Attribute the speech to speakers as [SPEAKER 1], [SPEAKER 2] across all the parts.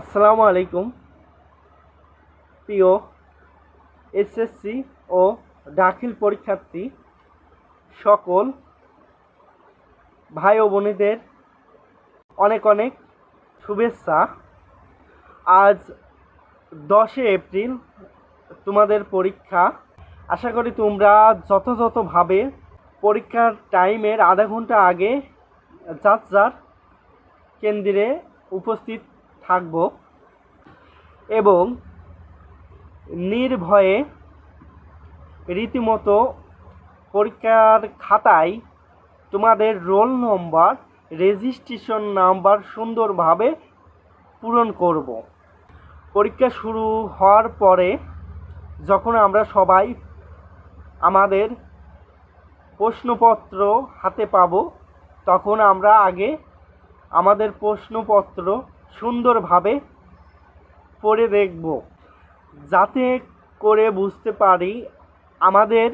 [SPEAKER 1] আসসালামু আলাইকুম প্রিয় এসএসসি ও দাখিল পরীক্ষার্থী সকল ভাই ও বোনেদের অনেক অনেক শুভেচ্ছা। আজ 10 এপ্রিল তোমাদের পরীক্ষা। আশা করি তোমরা যথাযথভাবে পরীক্ষার টাইমের আধা ঘন্টা আগে যার যার কেন্দ্রে উপস্থিত থাকব এবং নির্ভয়ে রীতিমতো পরীক্ষার খাতায় তোমাদের রোল নম্বর, রেজিস্ট্রেশন নাম্বার সুন্দরভাবে পূরণ করব। পরীক্ষা শুরু হওয়ার পরে যখন আমরা সবাই আমাদের প্রশ্নপত্র হাতে পাব, তখন আমরা আগে আমাদের প্রশ্নপত্র সুন্দরভাবে পড়ে দেখব, যাতে করে বুঝতে পারি আমাদের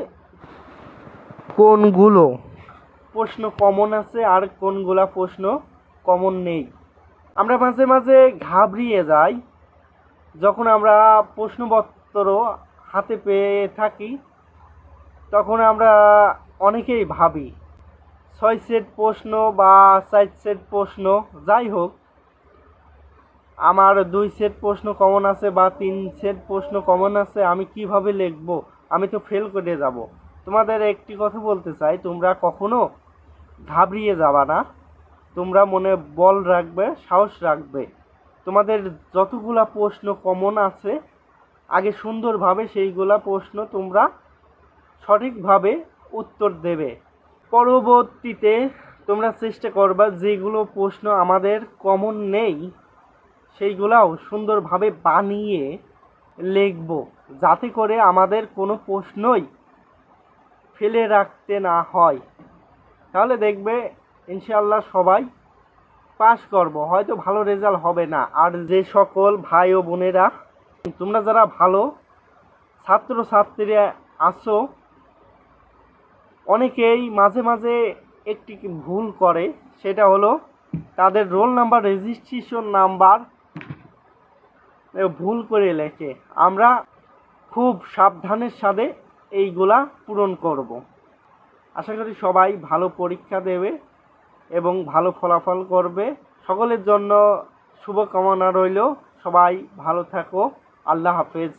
[SPEAKER 1] কোনগুলো প্রশ্ন কমন আছে আর কোনগুলা প্রশ্ন কমন নেই। আমরা মাঝে মাঝে ঘাবড়িয়ে যাই যখন আমরা প্রশ্নপত্র হাতে পেয়ে থাকি। তখন আমরা অনেকেই ভাবি 6 সেট প্রশ্ন বা 4 সেট প্রশ্ন, যাই হোক আমার 2 সেট প্রশ্ন কমন আছে বা 3 সেট প্রশ্ন কমন আছে, আমি কিভাবে লিখব? আমি তো ফেল করে যাব। তোমাদের একটি কথা বলতে চাই, তোমরা কখনো ঘাবড়িয়ে যাবা না। তোমরা মনে বল রাখবে, সাহস রাখবে। তোমাদের যতগুলা প্রশ্ন কমন আছে আগে সুন্দরভাবে সেইগুলা প্রশ্ন তোমরা সঠিকভাবে উত্তর দেবে। পরবর্তীতে তোমরা চেষ্টা করবা যেগুলো প্রশ্ন আমাদের কমন নেই সেইগুলাও সুন্দরভাবে বানিয়ে লিখব, যাতে করে আমাদের কোনো প্রশ্নই ফেলে রাখতে না হয়। তাহলে দেখবে ইনশাআল্লাহ সবাই পাস করব। হয়তো ভালো রেজাল্ট হবে না। আর যে সকল ভাই ও বোনেরা তোমরা যারা ভালো ছাত্রছাত্রীরা আছো, অনেকেই মাঝে মাঝে একটি ভুল করে, সেটা হলো তাদের রোল নাম্বার, রেজিস্ট্রেশন নাম্বার ভুল করে লেখে। আমরা খুব সাবধানের সাথে এইগুলা পূরণ করব। আশা করি সবাই ভালো পরীক্ষা দেবে এবং ভালো ফলাফল করবে। সকলের জন্য শুভকামনা রইল। সবাই ভালো থাকো। আল্লাহ হাফেজ।